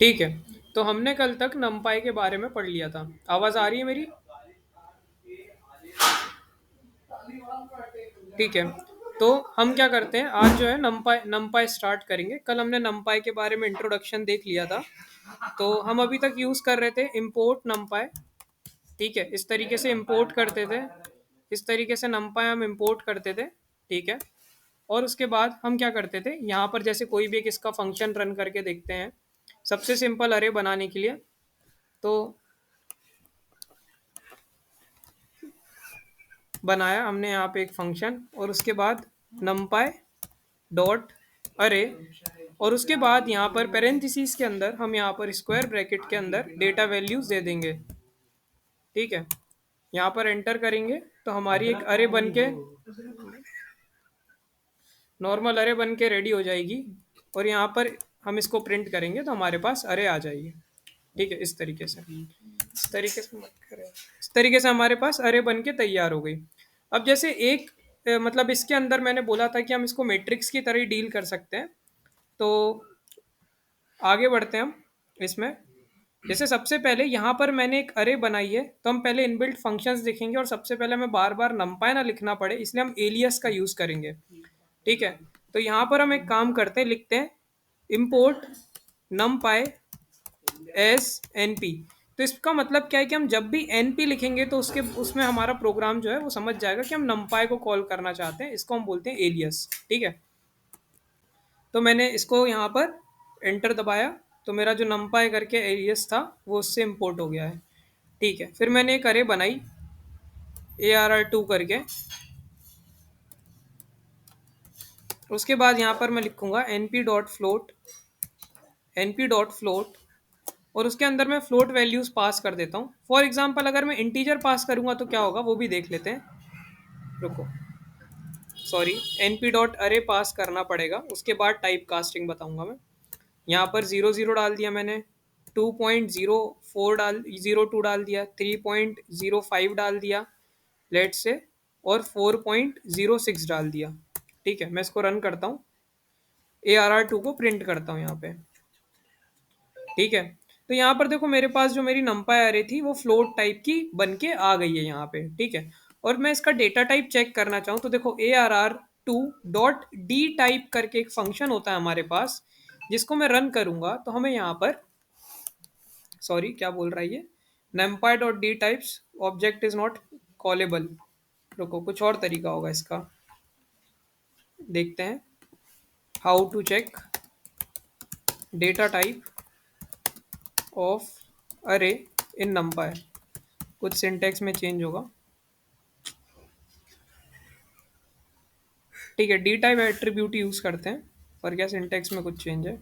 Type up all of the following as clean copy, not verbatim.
ठीक है। तो हमने कल तक नमपाई के बारे में पढ़ लिया था। आवाज आ रही है मेरी? ठीक है। तो हम क्या करते हैं, आज जो है नमपाई नमपाई स्टार्ट करेंगे। कल हमने नमपाई के बारे में इंट्रोडक्शन देख लिया था। तो हम अभी तक यूज कर रहे थे इंपोर्ट नमपाई। ठीक है, इस तरीके से इंपोर्ट करते थे। इस तरीके से नमपाई हम इंपोर्ट करते थे। ठीक है। और उसके बाद हम क्या करते थे, यहाँ पर जैसे कोई भी एक इसका फंक्शन रन करके देखते हैं। सबसे सिंपल अरे बनाने के लिए तो बनाया हमने यहाँ पे एक फंक्शन, और उसके बाद numpy डॉट अरे, और उसके बाद यहाँ पर पेरेंथीसिस के अंदर हम यहाँ पर स्क्वायर ब्रैकेट के अंदर डेटा वैल्यूज दे देंगे। ठीक है। यहाँ पर एंटर करेंगे तो हमारी एक अरे बन के, नॉर्मल अरे बन के रेडी हो जाएगी। और यहाँ पर हम इसको प्रिंट करेंगे तो हमारे पास अरे आ जाएगी। ठीक है, इस तरीके से, इस तरीके से मत करें, इस तरीके से हमारे पास अरे बन के तैयार हो गई। अब जैसे एक मतलब इसके अंदर मैंने बोला था कि हम इसको मैट्रिक्स की तरह ही डील कर सकते हैं। तो आगे बढ़ते हैं हम इसमें। जैसे सबसे पहले यहाँ पर मैंने एक अरे बनाई है, तो हम पहले इनबिल्ट फंक्शंस देखेंगे, और सबसे पहले हमें बार बार नमपाई ना लिखना पड़े इसलिए हम एलियस का यूज करेंगे। ठीक है। तो यहाँ पर हम एक काम करते हैं, लिखते हैं import numpy as N P. तो इसका मतलब क्या है कि हम जब भी एन पी लिखेंगे तो उसके उसमें हमारा प्रोग्राम जो है वो समझ जाएगा कि हम नमपाई को कॉल करना चाहते हैं। इसको हम बोलते हैं एलियस। ठीक है। तो मैंने इसको यहाँ पर एंटर दबाया, तो मेरा जो नमपाई करके एलियस था वो उससे इम्पोर्ट हो गया है। ठीक है। फिर मैंने एक अरे बनाई ARR2 करके। उसके बाद यहाँ पर मैं लिखूंगा np.float और उसके अंदर मैं फ्लोट वैल्यूज पास कर देता हूँ। फॉर एग्जांपल अगर मैं इंटीजर पास करूंगा तो क्या होगा वो भी देख लेते हैं। रुको, सॉरी, np.array पास करना पड़ेगा, उसके बाद टाइप कास्टिंग बताऊंगा मैं। यहाँ पर 00 डाल दिया मैंने, 2.04 डाल 02 डाल दिया, 3.05 डाल दिया लेट से, और 4.06 डाल दिया। ठीक है। मैं इसको रन करता हूँ, ARR2 को प्रिंट करता हूँ यहाँ पे। ठीक है। तो यहाँ पर देखो मेरे पास जो मेरी numpy array थी वो फ्लोट टाइप की बन के आ गई है यहाँ पे। ठीक है। और मैं इसका डेटा टाइप चेक करना चाहूँ तो देखो ARR2 डॉट डी टाइप करके एक फंक्शन होता है हमारे पास, जिसको मैं रन करूंगा तो हमें यहाँ पर, सॉरी क्या बोल रहा है ये, numpy dot D types object is not callable. रुको, कुछ और तरीका होगा इसका, देखते हैं। How to check data type of अरे इन numpy, कुछ सिंटेक्स में चेंज होगा। ठीक है, डी टाइप एट्रीब्यूट यूज करते हैं, पर क्या सिंटेक्स में कुछ चेंज है?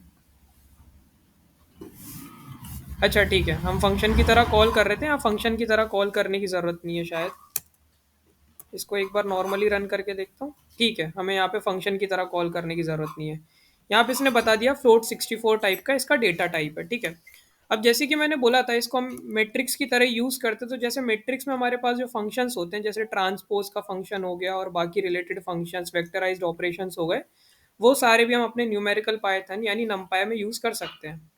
अच्छा ठीक है, हम फंक्शन की तरह कॉल कर रहे थे, यहाँ फंक्शन की तरह कॉल करने की ज़रूरत नहीं है शायद। इसको एक बार नॉर्मली रन करके देखता हूँ। ठीक है, हमें यहाँ पे फंक्शन की तरह कॉल करने की ज़रूरत नहीं है। यहाँ पे इसने बता दिया फ्लोट 64 टाइप का इसका डेटा टाइप है। ठीक है। अब जैसे कि मैंने बोला था इसको हम मैट्रिक्स की तरह यूज़ करते, तो जैसे मैट्रिक्स में हमारे पास जो फंक्शंस होते हैं, जैसे ट्रांसपोज का फंक्शन हो गया और बाकी रिलेटेड फंक्शंस, वेक्टराइज्ड ऑपरेशंस हो गए, वो सारे भी हम अपने न्यूमेरिकल पाइथन यानी नमपाई में यूज़ कर सकते हैं।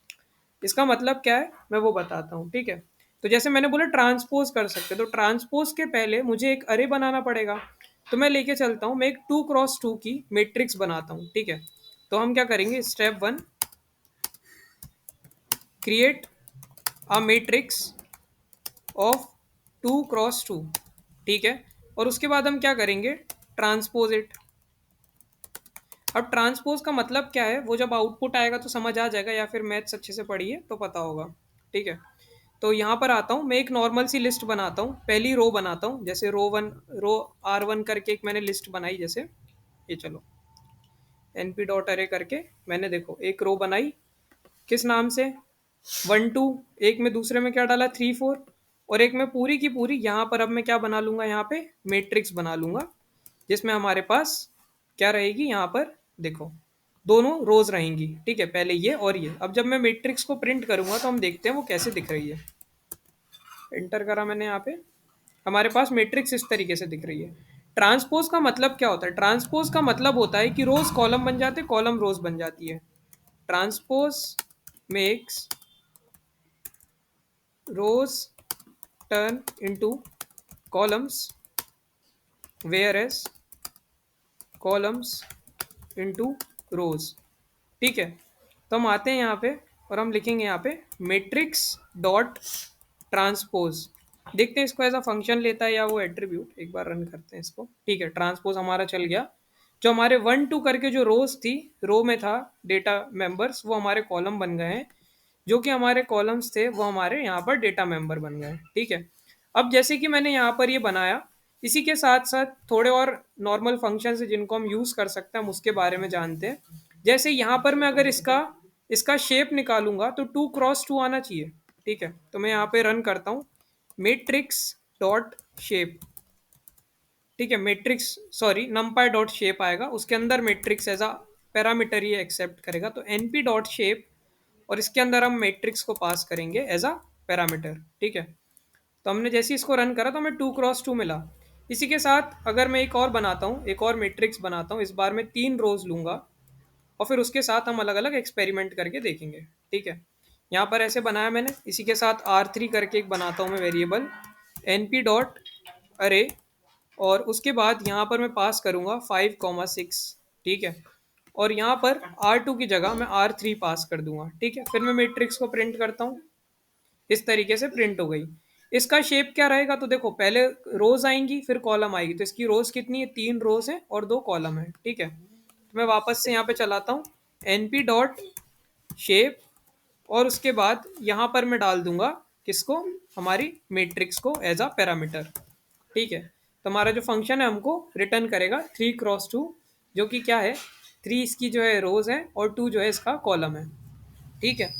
इसका मतलब क्या है मैं वो बताता हूँ। ठीक है। तो जैसे मैंने बोला ट्रांसपोज कर सकते, तो ट्रांसपोज के पहले मुझे एक अरे बनाना पड़ेगा। तो मैं लेके चलता हूँ, मैं एक 2x2 की मैट्रिक्स बनाता हूँ। ठीक है। तो हम क्या करेंगे, step 1, create a matrix of 2x2। ठीक है। और उसके बाद हम क्या करेंगे, ट्रांसपोज इट। अब ट्रांसपोज का मतलब क्या है वो जब आउटपुट आएगा तो समझ आ जाएगा, या फिर मैथ्स अच्छे से पढ़िए तो पता होगा। ठीक है। तो यहाँ पर आता हूँ, मैं एक नॉर्मल सी लिस्ट बनाता हूँ, पहली रो बनाता हूँ, जैसे रो R1 करके एक मैंने लिस्ट बनाई, जैसे ये चलो np डॉट अरे करके मैंने देखो एक रो बनाई, किस नाम से, 1 2, एक में दूसरे में क्या डाला 3 4, और एक में पूरी की पूरी यहाँ पर अब मैं क्या बना लूंगा, यहाँ पे मैट्रिक्स बना लूंगा, जिसमें हमारे पास क्या रहेगी, यहाँ पर देखो दोनों रोज रहेंगी। ठीक है, पहले ये और ये। अब जब मैं मैट्रिक्स को प्रिंट करूंगा तो हम देखते हैं वो कैसे दिख रही है। एंटर करा मैंने यहाँ पे, हमारे पास मैट्रिक्स इस तरीके से दिख रही है। ट्रांसपोज का मतलब क्या होता है, ट्रांसपोज का मतलब होता है कि रोज कॉलम बन जाते, कॉलम रोज बन जाती है। Transpose makes rows turn into columns whereas columns into rows। ठीक है, तो हम आते हैं यहाँ पे और हम लिखेंगे यहाँ पे मैट्रिक्स डॉट ट्रांसपोज। देखते हैं इसको एज अ फंक्शन लेता है या वो एट्रीब्यूट। एक बार रन करते हैं इसको। ठीक है, ट्रांसपोज हमारा चल गया। जो हमारे 1 2 करके जो रोज थी, रो में था डेटा मेंबर्स, वो हमारे कॉलम बन गए हैं। जो कि हमारे कॉलम्स थे वो हमारे यहाँ पर डेटा मेंबर बन गए। ठीक है, अब जैसे कि मैंने यहाँ पर ये बनाया, इसी के साथ साथ थोड़े और नॉर्मल फंक्शन है जिनको हम यूज़ कर सकते हैं, हम उसके बारे में जानते हैं। जैसे यहाँ पर मैं अगर इसका इसका शेप निकालूंगा तो 2 क्रॉस 2 आना चाहिए। ठीक है, तो मैं यहाँ पे रन करता हूँ मैट्रिक्स डॉट शेप। ठीक है, मैट्रिक्स सॉरी नमपाई डॉट शेप आएगा, उसके अंदर मैट्रिक्स एज अ पैरामीटर ये एक्सेप्ट करेगा, तो एनपी डॉट शेप और इसके अंदर हम मैट्रिक्स को पास करेंगे एज अ पैरामीटर। ठीक है, तो हमने जैसे ही इसको रन करा तो हमें 2 क्रॉस 2 मिला। इसी के साथ अगर मैं एक और बनाता हूँ, एक और मैट्रिक्स बनाता हूँ, इस बार मैं 3 रोज लूंगा और फिर उसके साथ हम अलग अलग एक्सपेरिमेंट करके देखेंगे। ठीक है, यहाँ पर ऐसे बनाया मैंने। इसी के साथ R3 करके एक बनाता हूँ मैं वेरिएबल एन पी डॉट अरे, और उसके बाद यहाँ पर मैं पास करूँगा 5 6। ठीक है, और यहाँ पर R2 की जगह मैं R3 पास कर दूंगा। ठीक है, फिर मैं मैट्रिक्स को प्रिंट करता हूँ। इस तरीके से प्रिंट हो गई। इसका शेप क्या रहेगा, तो देखो पहले रोज आएंगी फिर कॉलम आएगी, तो इसकी रोज कितनी है, 3 रोज है और 2 कॉलम है। ठीक है, तो मैं वापस से यहाँ पे चलाता हूँ एनपी डॉट शेप और उसके बाद यहाँ पर मैं डाल दूंगा किसको, हमारी मैट्रिक्स को एज अ पैरामीटर। ठीक है, तो हमारा जो फंक्शन है हमको रिटर्न करेगा 3 क्रॉस 2, जो कि क्या है, 3 इसकी जो है रोज है और 2 जो है इसका कॉलम है। ठीक है,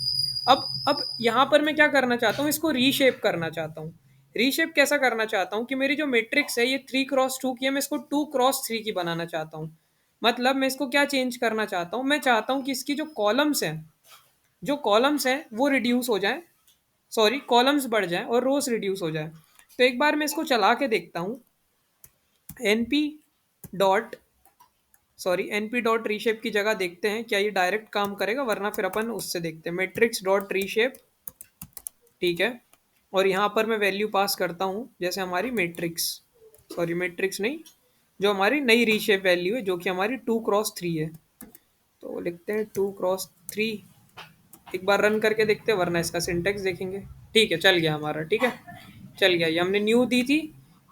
अब यहाँ पर मैं क्या करना चाहता हूँ, इसको रीशेप करना चाहता हूँ। रीशेप कैसा करना चाहता हूँ कि मेरी जो मैट्रिक्स है ये 3 क्रॉस 2 की है, मैं इसको 2 क्रॉस 3 की बनाना चाहता हूँ। मतलब मैं इसको क्या चेंज करना चाहता हूँ, मैं चाहता हूँ कि इसकी जो कॉलम्स हैं, जो कॉलम्स हैं वो रिड्यूस हो जाएं, सॉरी कॉलम्स बढ़ जाएं और रोज रिड्यूस हो जाए। तो एक बार मैं इसको चला के देखता हूँ NP dot NP dot reshape की जगह देखते हैं क्या ये डायरेक्ट काम करेगा, वरना फिर अपन उससे देखते हैं मैट्रिक्स डॉट रीशेप। ठीक है, और यहाँ पर मैं वैल्यू पास करता हूँ जैसे हमारी मैट्रिक्स, सॉरी मैट्रिक्स नहीं, जो हमारी नई रीशेप वैल्यू है जो कि हमारी 2 क्रॉस 3 है। तो लिखते हैं 2 क्रॉस 3। एक बार रन करके देखते हैं, वरना इसका सिंटेक्स देखेंगे। ठीक है, चल गया हमारा। ठीक है, चल गया। ये हमने न्यू दी थी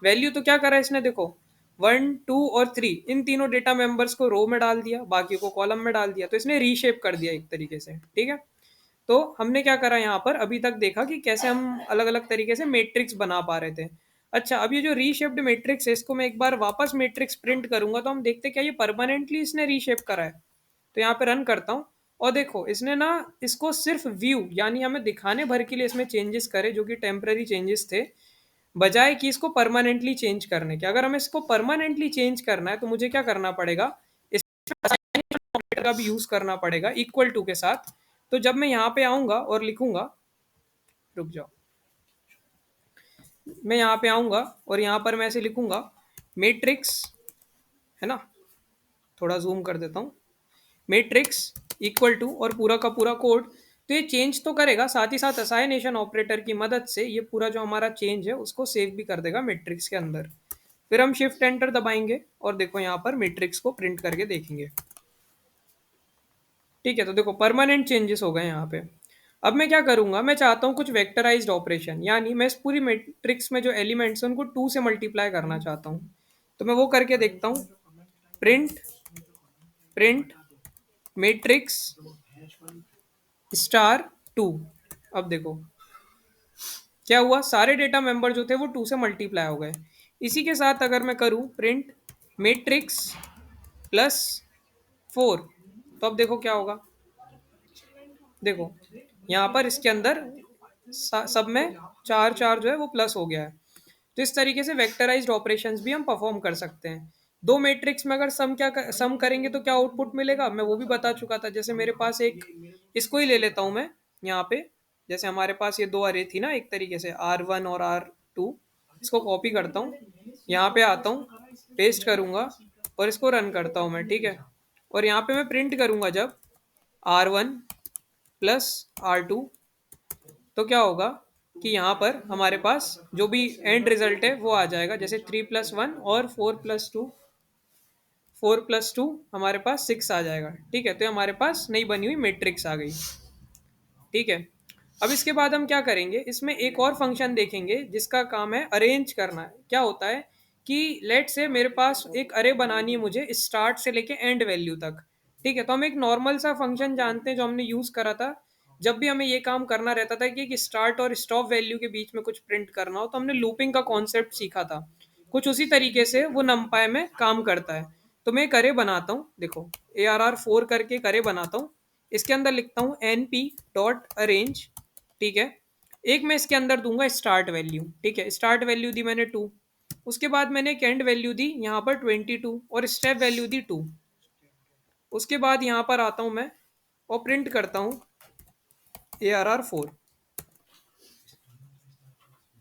वैल्यू, तो क्या करा इसने, देखो 1 2 और 3 इन तीनों डेटा मेंबर्स को रो में डाल दिया, बाकी को कॉलम में डाल दिया, तो इसने रीशेप कर दिया एक तरीके से। ठीक है, तो हमने क्या करा यहाँ पर, अभी तक देखा कि कैसे हम अलग अलग तरीके से मैट्रिक्स बना पा रहे थे। अच्छा, अब ये जो रीशेप्ड मैट्रिक्स है, इसको मैं एक बार वापस मैट्रिक्स प्रिंट करूंगा तो हम देखते क्या ये परमानेंटली इसने रीशेप करा है। तो यहाँ पे रन करता हूँ और देखो इसने ना इसको सिर्फ व्यू यानी हमें दिखाने भर के लिए इसमें चेंजेस करे, जो कि टेम्पररी चेंजेस थे, बजाय कि इसको परमानेंटली चेंज करने के। अगर हमें इसको परमानेंटली चेंज करना है तो मुझे क्या करना पड़ेगा, ऑपरेटर का भी यूज करना पड़ेगा इक्वल टू के साथ। तो जब मैं यहाँ पे आऊंगा और लिखूंगा, रुक जाओ, मैं यहाँ पे आऊंगा और यहाँ पर मैं ऐसे लिखूंगा मैट्रिक्स, है ना, थोड़ा जूम कर देता हूँ, मैट्रिक्स इक्वल टू और पूरा का पूरा कोड। तो ये चेंज तो करेगा, साथ ही साथ असाइनेशन ऑपरेटर की मदद से ये पूरा जो हमारा चेंज है उसको सेव भी कर देगा मैट्रिक्स के अंदर। फिर हम शिफ्ट एंटर दबाएंगे और देखो यहाँ पर मैट्रिक्स को प्रिंट करके देखेंगे। ठीक है, तो देखो परमानेंट चेंजेस हो गए यहाँ पे। अब मैं क्या करूंगा, मैं चाहता हूँ कुछ वेक्टराइज्ड ऑपरेशन, यानी मैं इस पूरी मैट्रिक्स में जो एलिमेंट्स हैं उनको 2 से मल्टीप्लाई करना चाहता हूँ। तो मैं वो करके देखता हूँ, प्रिंट प्रिंट मैट्रिक्स स्टार 2। अब देखो क्या हुआ, सारे डेटा मेंबर जो थे वो 2 से मल्टीप्लाई हो गए। इसी के साथ अगर मैं करूं प्रिंट मैट्रिक्स +4, तो अब देखो क्या होगा, देखो यहाँ पर इसके अंदर सब में 4 4 जो है वो प्लस हो गया है। तो इस तरीके से वेक्टराइज्ड ऑपरेशंस भी हम परफॉर्म कर सकते हैं। दो मैट्रिक्स में अगर सम करेंगे तो क्या आउटपुट मिलेगा, मैं वो भी बता चुका था। जैसे मेरे पास एक, इसको ही ले लेता हूँ मैं यहाँ पे, जैसे हमारे पास ये 2 अरे थी ना एक तरीके से R1 और R2, इसको कॉपी करता हूँ, यहाँ पे आता हूँ, पेस्ट करूँगा और इसको रन करता हूँ मैं। ठीक है, और यहाँ पे मैं प्रिंट करूँगा जब R1 + R2, तो क्या होगा, कि यहाँ पर हमारे पास जो भी एंड रिजल्ट है वो आ जाएगा, जैसे 3+1 और 4+2, 4+2 हमारे पास 6 आ जाएगा। ठीक है, तो ये हमारे पास नई बनी हुई मैट्रिक्स आ गई। ठीक है, अब इसके बाद हम क्या करेंगे, इसमें एक और फंक्शन देखेंगे जिसका काम है अरेंज करना है। क्या होता है कि लेट से मेरे पास एक अरे बनानी है मुझे स्टार्ट से लेके एंड वैल्यू तक। ठीक है, तो हम एक नॉर्मल सा फंक्शन जानते हैं जो हमने यूज करा था जब भी हमें ये काम करना रहता था कि स्टार्ट और स्टॉप वैल्यू के बीच में कुछ प्रिंट करना हो, तो हमने लूपिंग का कॉन्सेप्ट सीखा था। कुछ उसी तरीके से वो नमपाई में काम करता है। तो मैं एक अरे बनाता हूँ, देखो ARR4 करके एक अरे बनाता हूँ। इसके अंदर लिखता हूँ np.arrange। ठीक है, एक मैं इसके अंदर दूंगा स्टार्ट वैल्यू। ठीक है, स्टार्ट वैल्यू दी मैंने 2, उसके बाद मैंने एक एंड वैल्यू दी यहाँ पर 22 और स्टेप वैल्यू दी 2। उसके बाद यहाँ पर आता हूँ मैं और प्रिंट करता हूँ ARR4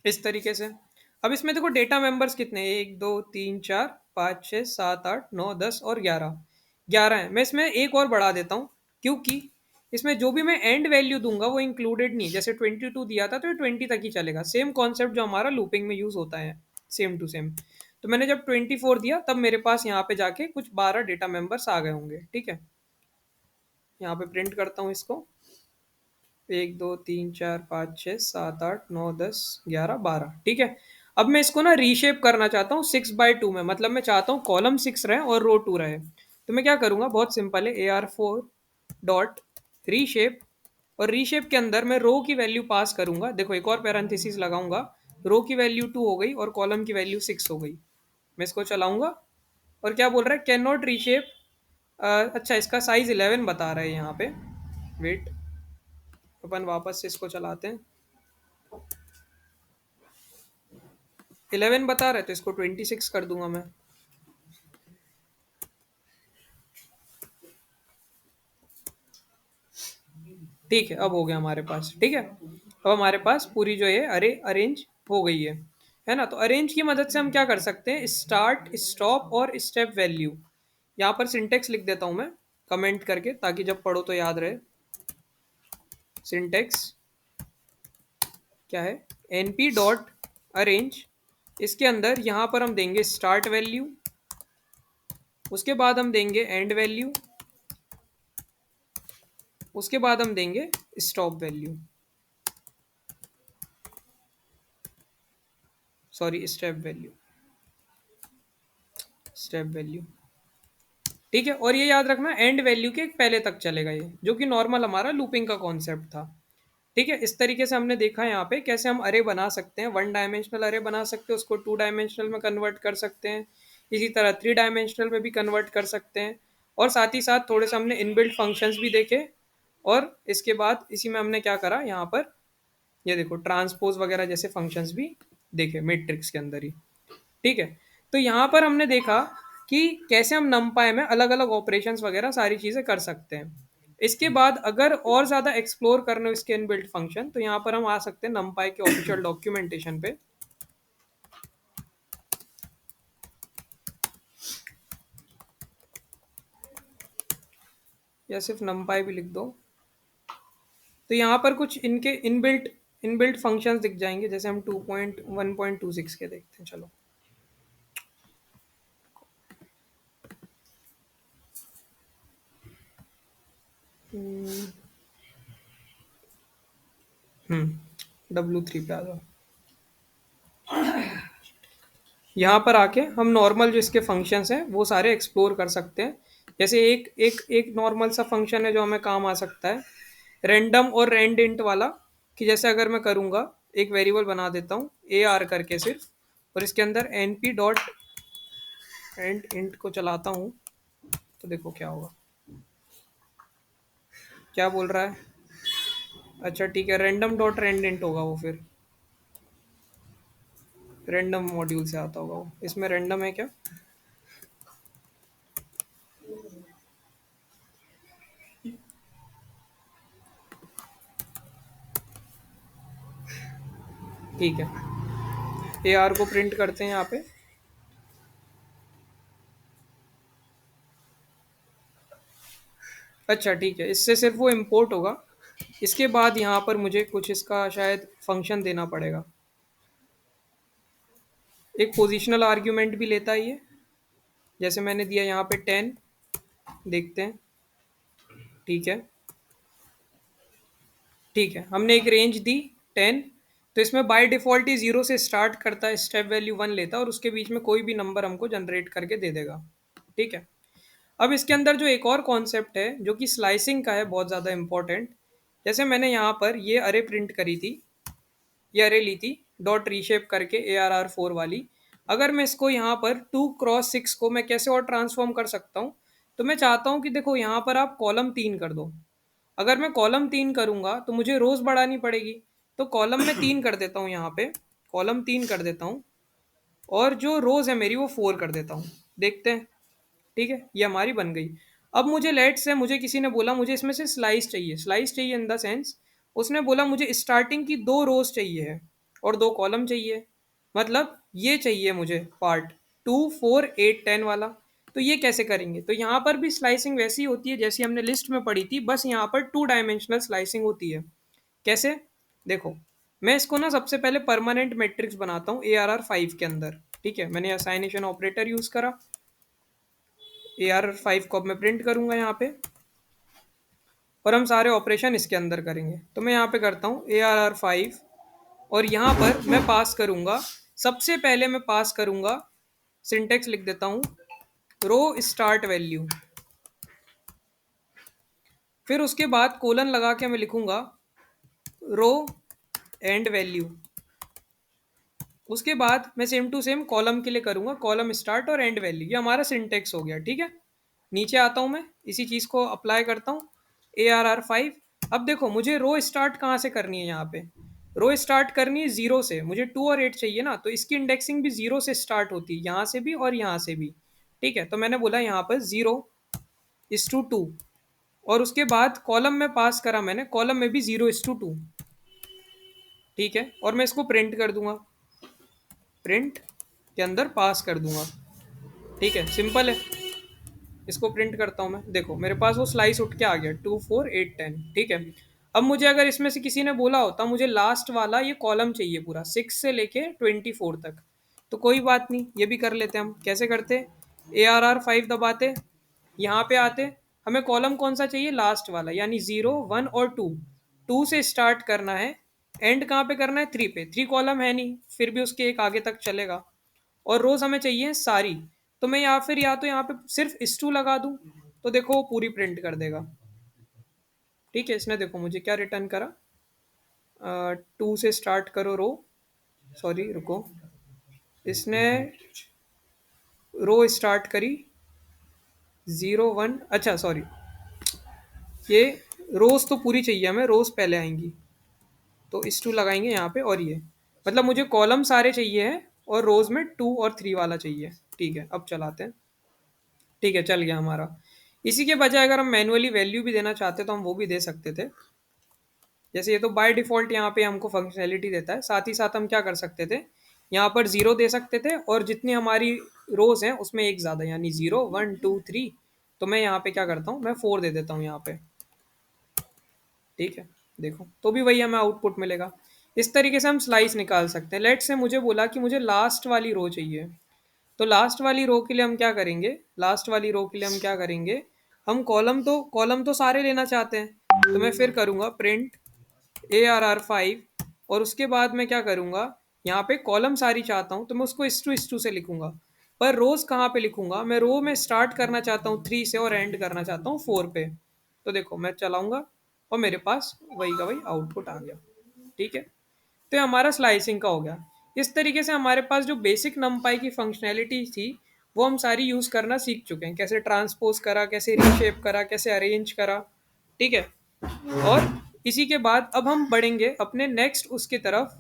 इस तरीके से। अब इसमें देखो डेटा मेंबर्स कितने हैं, 1 2 3 4 5 6 7 8 9 10 और 11। 11 है। मैं इसमें एक और बढ़ा देता हूँ क्योंकि इसमें जो भी मैं एंड वैल्यू दूंगा वो इंक्लूडेड नहीं। जैसे 22 दिया था तो ये 20 तक ही चलेगा, सेम कॉन्सेप्ट जो हमारा लूपिंग में यूज होता है, सेम टू सेम। तो मैंने जब 24 दिया तब मेरे पास यहाँ पे जाके कुछ 12 डेटा मेंबर्स आ गए होंगे। ठीक है, यहाँ पे प्रिंट करता हूँ इसको। 1 2 3 4 5 6 7 8 9 10 11 12। ठीक है, अब मैं इसको ना रीशेप करना चाहता हूँ 6/2 में, मतलब मैं चाहता हूँ कॉलम 6 रहे और रो 2 रहे। तो मैं क्या करूँगा, बहुत सिंपल है, AR4 डॉट रीशेप। और रीशेप के अंदर मैं रो की वैल्यू पास करूंगा। देखो एक और पैरेंथेसिस लगाऊंगा, रो की वैल्यू 2 हो गई और कॉलम की वैल्यू 6 हो गई। मैं इसको चलाऊंगा और क्या बोल रहा है, कैन नॉट रीशेप। अच्छा, इसका साइज 11 बता रहा है यहाँ पे। वेट, अपन वापस से इसको चलाते हैं। 11 बता रहे तो इसको 26 कर दूंगा मैं। ठीक है, अब हो गया हमारे पास। ठीक है, अब हमारे पास पूरी जो है अरे अरेंज हो गई है ना। तो अरेंज की मदद से हम क्या कर सकते हैं, स्टार्ट स्टॉप और स्टेप वैल्यू। यहाँ पर सिंटेक्स लिख देता हूँ मैं कमेंट करके, ताकि जब पढ़ो तो याद रहे। सिंटेक्स क्या है, np.arrange। इसके अंदर यहाँ पर हम देंगे स्टार्ट वैल्यू, उसके बाद हम देंगे एंड वैल्यू, उसके बाद हम देंगे stop value, sorry step value, step value. ठीक है, और ये याद रखना एंड वैल्यू के पहले तक चलेगा ये, जो कि नॉर्मल हमारा लूपिंग का कॉन्सेप्ट था। ठीक है, इस तरीके से हमने देखा यहाँ पे कैसे हम अरे बना सकते हैं। 1 डायमेंशनल अरे बना सकते हैं, उसको 2 डायमेंशनल में कन्वर्ट कर सकते हैं, इसी तरह 3 डायमेंशनल में भी कन्वर्ट कर सकते हैं। और साथ ही साथ थोड़े से हमने इनबिल्ट फंक्शंस भी देखे। और इसके बाद इसी में हमने क्या करा, यहाँ पर ये देखो ट्रांसपोज वगैरह जैसे फंक्शंस भी देखे मैट्रिक्स के अंदर ही। ठीक है, तो यहाँ पर हमने देखा कि कैसे हम नमपाई में अलग अलग ऑपरेशंस वगैरह सारी चीज़ें कर सकते हैं। इसके बाद अगर और ज़्यादा एक्सप्लोर करने हो इसके इनबिल्ट फंक्शन, तो यहाँ पर हम आ सकते हैं नमपाई के ऑफिशियल डॉक्यूमेंटेशन पे, या सिर्फ नमपाई भी लिख दो। तो यहाँ पर कुछ इनके इनबिल्ट इनबिल्ट फंक्शंस दिख जाएंगे। जैसे हम 2.1.26 के देखते हैं, चलो। W3 पे आ जाओ। यहाँ पर आके हम नॉर्मल जो इसके फंक्शंस हैं वो सारे एक्सप्लोर कर सकते हैं। जैसे एक एक एक नॉर्मल सा फंक्शन है जो हमें काम आ सकता है, रैंडम और रैंड इंट वाला। कि जैसे अगर मैं करूँगा, एक वेरिएबल बना देता हूँ AR करके सिर्फ, और इसके अंदर np.rand int को चलाता हूँ, तो देखो क्या होगा, क्या बोल रहा है। अच्छा ठीक है, random.rand int होगा वो, फिर रैंडम मॉड्यूल से आता होगा वो। इसमें रैंडम है क्या, ठीक है। AR को प्रिंट करते हैं यहाँ पे। अच्छा ठीक है, इससे सिर्फ वो इम्पोर्ट होगा। इसके बाद यहाँ पर मुझे कुछ इसका शायद फंक्शन देना पड़ेगा। एक पोजिशनल आर्ग्यूमेंट भी लेता है ये, जैसे मैंने दिया यहाँ पे 10। देखते हैं। ठीक है, ठीक है, हमने एक रेंज दी 10। तो इसमें बाय डिफ़ॉल्ट ही 0 से स्टार्ट करता है, स्टेप वैल्यू 1 लेता है और उसके बीच में कोई भी नंबर हमको जनरेट करके दे देगा। ठीक है। अब इसके अंदर जो एक और कॉन्सेप्ट है जो कि स्लाइसिंग का है, बहुत ज़्यादा इंपॉर्टेंट। जैसे मैंने यहाँ पर ये अरे प्रिंट करी थी, ये अरे ली थी डॉट रीशेप करके ARR4 वाली। अगर मैं इसको यहाँ पर 2x6 को मैं कैसे और ट्रांसफॉर्म कर सकता हूँ, तो मैं चाहता हूँ कि देखो यहाँ पर आप कॉलम 3 कर दो। अगर मैं कॉलम 3 करूँगा तो मुझे रोज़ बढ़ानी पड़ेगी, तो कॉलम में 3 कर देता हूँ यहाँ पे, कॉलम 3 कर देता हूँ और जो रोज़ है मेरी वो 4 कर देता हूँ। देखते हैं। ठीक है, ये हमारी बन गई। अब मुझे लेट से मुझे किसी ने बोला मुझे इसमें से स्लाइस चाहिए, स्लाइस चाहिए इन द सेंस उसने बोला मुझे स्टार्टिंग की 2 रोज चाहिए है और 2 कॉलम चाहिए। मतलब ये चाहिए मुझे पार्ट 2 4 8 10 वाला। तो ये कैसे करेंगे? तो यहाँ पर भी स्लाइसिंग वैसी होती है जैसी हमने लिस्ट में पढ़ी थी, बस यहाँ पर 2 डायमेंशनल स्लाइसिंग होती है। कैसे? देखो, मैं इसको ना सबसे पहले परमानेंट मैट्रिक्स बनाता हूँ ARR5 के अंदर। ठीक है, मैंने असाइनेशन ऑपरेटर यूज़ करा। ARR5 को अब मैं प्रिंट करूंगा यहाँ पे और हम सारे ऑपरेशन इसके अंदर करेंगे। तो मैं यहाँ पे करता हूँ ARR5 और यहाँ पर मैं पास करूंगा, सबसे पहले मैं पास करूंगा, सिंटेक्स लिख देता हूँ, रो स्टार्ट वैल्यू। फिर उसके बाद कोलन लगा के मैं लिखूंगा रो एंड वैल्यू। उसके बाद मैं सेम टू सेम कॉलम के लिए करूंगा, कॉलम स्टार्ट और एंड वैल्यू। ये हमारा सिंटेक्स हो गया। ठीक है, नीचे आता हूँ मैं, इसी चीज़ को अप्लाई करता हूँ ARR5। अब देखो मुझे रो स्टार्ट कहाँ से करनी है, यहाँ पे रो स्टार्ट करनी है 0 से। मुझे 2 और 8 चाहिए ना, तो इसकी इंडेक्सिंग भी 0 से स्टार्ट होती है, यहाँ से भी और यहाँ से भी। ठीक है, तो मैंने बोला यहाँ पर 0:2 और उसके बाद कॉलम में पास करा मैंने, कॉलम में भी 0:2। ठीक है, और मैं इसको प्रिंट कर दूंगा, प्रिंट के अंदर पास कर दूंगा। ठीक है, सिंपल है। इसको प्रिंट करता हूँ मैं, देखो मेरे पास वो स्लाइस उठ के आ गया 2 4 8 10। ठीक है, अब मुझे अगर इसमें से किसी ने बोला होता मुझे लास्ट वाला ये कॉलम चाहिए पूरा 6 से लेके 24 तक, तो कोई बात नहीं, ये भी कर लेते हम। कैसे करते? ARR5 दबाते, यहाँ पे आते, हमें कॉलम कौन सा चाहिए? लास्ट वाला, यानी 0 1 और 2। 2 से स्टार्ट करना है, एंड कहाँ पे करना है? 3 पे। 3 कॉलम है नहीं, फिर भी उसके एक आगे तक चलेगा। और रोज हमें चाहिए सारी, तो मैं या तो यहाँ पे सिर्फ इस 2 लगा दूं, तो देखो वो पूरी प्रिंट कर देगा। ठीक है, इसने देखो मुझे क्या रिटर्न करा, 2 से स्टार्ट करो रो, सॉरी रुको, इसने रो स्टार्ट करी 0 1, अच्छा सॉरी, ये रोज तो पूरी चाहिए हमें, रोज पहले आएंगी, तो इस 2 लगाएंगे यहाँ पे। और ये मतलब मुझे कॉलम सारे चाहिए हैं और रोज में 2 और 3 वाला चाहिए। ठीक है, अब चलाते हैं। ठीक है, चल गया हमारा। इसी के बजाय अगर हम मैनुअली वैल्यू भी देना चाहते तो हम वो भी दे सकते थे। जैसे ये तो बाय डिफ़ॉल्ट यहाँ पे हमको फंक्शनैलिटी देता है, साथ ही साथ हम क्या कर सकते थे, यहाँ पर 0 दे सकते थे और जितनी हमारी रोज़ हैं उसमें एक ज़्यादा, यानी 0 1 2 3। तो मैं यहाँ पे क्या करता हूँ, मैं 4 दे देता हूँ यहाँ पे। ठीक है, देखो तो भी वही हमें आउटपुट मिलेगा। इस तरीके से हम स्लाइस निकाल सकते हैं। लेट से मुझे बोला कि मुझे लास्ट वाली रो चाहिए, तो लास्ट वाली रो के लिए हम क्या करेंगे, लास्ट वाली रो के लिए हम क्या करेंगे, हम कॉलम तो सारे लेना चाहते हैं, तो मैं फिर करूँगा प्रिंट ARR5 और उसके बाद मैं क्या करूँगा, यहाँ पे कॉलम सारी चाहता हूँ तो मैं उसको इस टू से लिखूंगा। पर रोज़ कहाँ पे लिखूंगा, मैं रो में स्टार्ट करना चाहता हूँ 3 से और एंड करना चाहता हूँ 4 पे। तो देखो मैं चलाऊंगा और मेरे पास वही का वही आउटपुट आ गया। ठीक है, तो ये हमारा स्लाइसिंग का हो गया। इस तरीके से हमारे पास जो बेसिक नमपाई की फंक्शनैलिटी थी वो हम सारी यूज़ करना सीख चुके हैं, कैसे ट्रांसपोज करा, कैसे रीशेप करा, कैसे अरेंज करा। ठीक है, और इसी के बाद अब हम बढ़ेंगे अपने नेक्स्ट उसकी तरफ,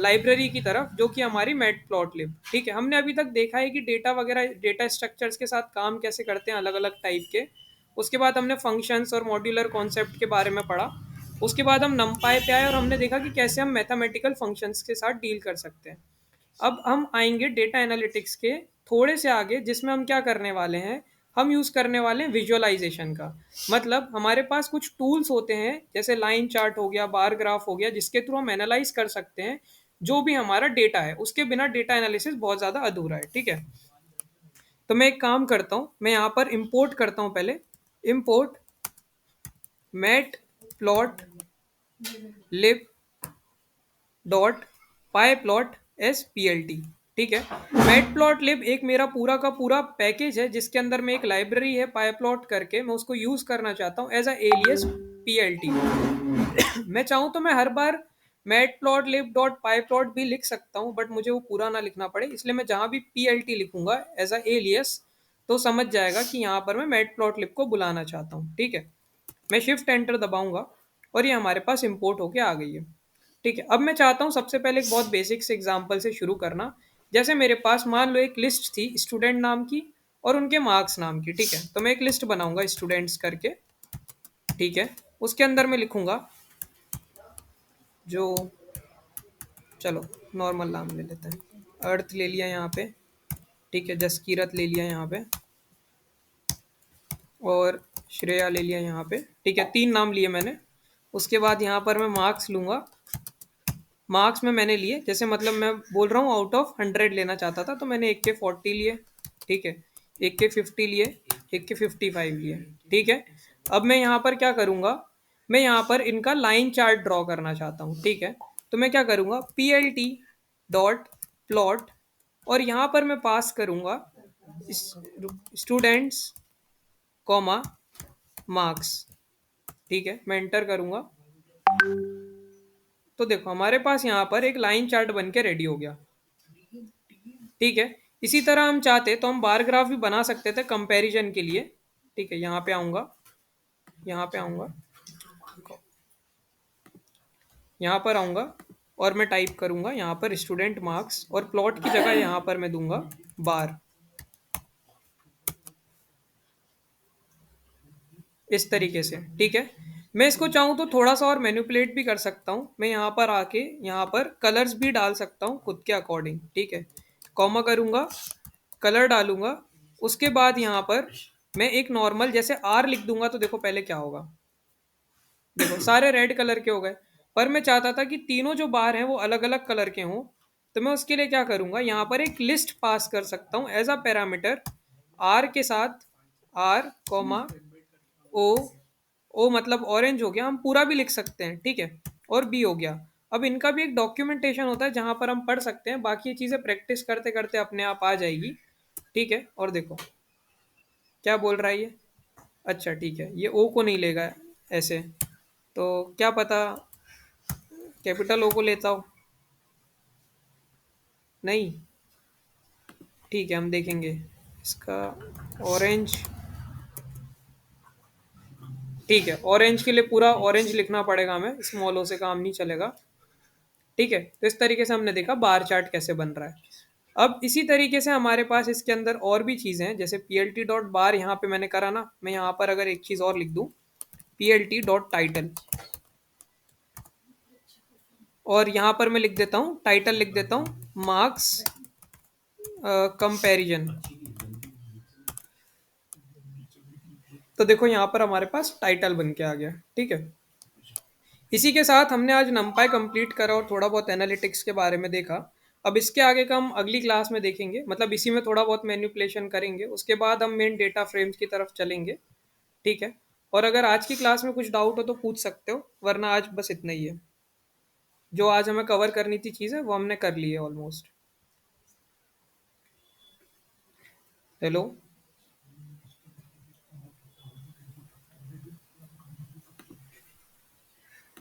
लाइब्रेरी की तरफ, जो कि हमारी मैटप्लॉटलिब। ठीक है, हमने अभी तक देखा है कि डेटा वगैरह, डेटा स्ट्रक्चर्स के साथ काम कैसे करते हैं अलग अलग टाइप के। उसके बाद हमने फंक्शंस और मॉड्यूलर कॉन्सेप्ट के बारे में पढ़ा। उसके बाद हम नमपाई पे आए और हमने देखा कि कैसे हम मैथमेटिकल फंक्शंस के साथ डील कर सकते हैं। अब हम आएंगे डेटा एनालिटिक्स के थोड़े से आगे, जिसमें हम क्या करने वाले हैं, हम यूज़ करने वाले हैं विजुअलाइजेशन का। मतलब हमारे पास कुछ टूल्स होते हैं, जैसे लाइन चार्ट हो गया, बार ग्राफ हो गया, जिसके थ्रू हम एनालाइज कर सकते हैं जो भी हमारा डेटा है। उसके बिना डेटा एनालिसिस बहुत ज़्यादा अधूरा है, ठीक है। तो मैं एक काम करता हूँ, मैं यहाँ पर इंपोर्ट करता हूँ पहले। Import matplotlib dot pyplot S P L T, ठीक है। मैट प्लॉट लिब एक मेरा पूरा का पूरा पैकेज है, जिसके अंदर में एक लाइब्रेरी है पाई प्लॉट करके, मैं उसको यूज करना चाहता हूँ as a alias P L T. मैं चाहूँ तो मैं हर बार matplotlib dot pyplot भी लिख सकता हूँ, बट मुझे वो पूरा ना लिखना पड़े, इसलिए मैं जहाँ भी पी एल टी लिखूंगा एज अ एलियस, तो समझ जाएगा कि यहाँ पर मैं मैट प्लॉट लिब को बुलाना चाहता हूँ, ठीक है। मैं शिफ्ट एंटर दबाऊंगा और ये हमारे पास इंपोर्ट होके आ गई है, ठीक है। अब मैं चाहता हूँ सबसे पहले एक बहुत बेसिक से एग्जांपल से शुरू करना। जैसे मेरे पास मान लो एक लिस्ट थी स्टूडेंट नाम की और उनके मार्क्स नाम की, ठीक है। तो मैं एक लिस्ट बनाऊंगा स्टूडेंट्स करके, ठीक है। उसके अंदर मैं लिखूंगा जो, चलो नॉर्मल नाम ले लेते हैं, अर्थ ले लिया यहाँ पे, ठीक है। जसकीरत ले लिया यहाँ पे और श्रेया ले लिया यहाँ पे, ठीक है। 3 नाम लिए मैंने। उसके बाद यहाँ पर मैं मार्क्स लूँगा। मार्क्स में मैंने लिए, जैसे मतलब मैं बोल रहा हूँ आउट ऑफ 100 लेना चाहता था, तो मैंने एक के 40 लिए, ठीक है। एक के 50 लिए, एक के 55 लिए, ठीक है। अब मैं यहाँ पर क्या करूँगा, मैं यहाँ पर इनका लाइन चार्ट ड्रॉ करना चाहता हूँ, ठीक है। तो मैं क्या करूँगा, P L T dot plot, और यहाँ पर मैं पास करूँगा स्टूडेंट्स कॉमा मार्क्स, ठीक है। मैं एंटर करूँगा तो देखो हमारे पास यहाँ पर एक लाइन चार्ट बन के रेडी हो गया, ठीक है। इसी तरह हम चाहते तो हम बार ग्राफ भी बना सकते थे कंपैरिजन के लिए, ठीक है। यहाँ पे आऊँगा, यहाँ पे आऊँगा, यहाँ पर आऊँगा और मैं टाइप करूँगा यहाँ पर स्टूडेंट मार्क्स, और प्लॉट की जगह यहाँ पर मैं दूंगा बार, इस तरीके से, ठीक है। मैं इसको चाहूँ तो थोड़ा सा और मैनिपुलेट भी कर सकता हूँ। मैं यहाँ पर आके यहाँ पर कलर्स भी डाल सकता हूँ खुद के अकॉर्डिंग, ठीक है। कॉमा करूँगा, कलर डालूंगा, उसके बाद यहाँ पर मैं एक नॉर्मल जैसे आर लिख दूंगा, तो देखो पहले क्या होगा, देखो सारे रेड कलर के हो गए। पर मैं चाहता था कि तीनों जो बार हैं वो अलग अलग कलर के हों, तो मैं उसके लिए क्या करूंगा, यहाँ पर एक लिस्ट पास कर सकता हूँ एज अ पैरामीटर आर के साथ, आर कॉमा ओ, ओ मतलब ऑरेंज हो गया, हम पूरा भी लिख सकते हैं, ठीक है। और बी हो गया। अब इनका भी एक डॉक्यूमेंटेशन होता है जहां पर हम पढ़ सकते हैं, बाकी ये चीज़ें प्रैक्टिस करते करते अपने आप आ जाएगी, ठीक है। और देखो क्या बोल रहा है ये, अच्छा ठीक है, ये ओ को नहीं लेगा ऐसे, तो क्या पता कैपिटल ओ को लेता हो, नहीं, ठीक है हम देखेंगे इसका। ऑरेंज, ठीक है, ऑरेंज के लिए पूरा ऑरेंज लिखना पड़ेगा हमें, स्मॉल ओ से काम नहीं चलेगा, ठीक है। तो इस तरीके से हमने देखा बार चार्ट कैसे बन रहा है। अब इसी तरीके से हमारे पास इसके अंदर और भी चीज़ें हैं, जैसे पी एल टी डॉट बार यहाँ पे मैंने करा ना, मैं यहाँ पर अगर एक चीज़ और लिख दूँ, P L T dot title, और यहाँ पर मैं लिख देता हूँ, टाइटल लिख देता हूँ मार्क्स कंपैरिजन। तो देखो यहाँ पर हमारे पास टाइटल बन के आ गया, ठीक है। इसी के साथ हमने आज नमपाई कंप्लीट करा और थोड़ा बहुत एनालिटिक्स के बारे में देखा। अब इसके आगे का हम अगली क्लास में देखेंगे, मतलब इसी में थोड़ा बहुत मैनिपुलेशन करेंगे, उसके बाद हम मेन डेटा फ्रेम्स की तरफ चलेंगे, ठीक है। और अगर आज की क्लास में कुछ डाउट हो तो पूछ सकते हो, वरना आज बस इतना ही है। जो आज हमें कवर करनी थी चीज़ें वो हमने कर ली है ऑलमोस्ट। हेलो।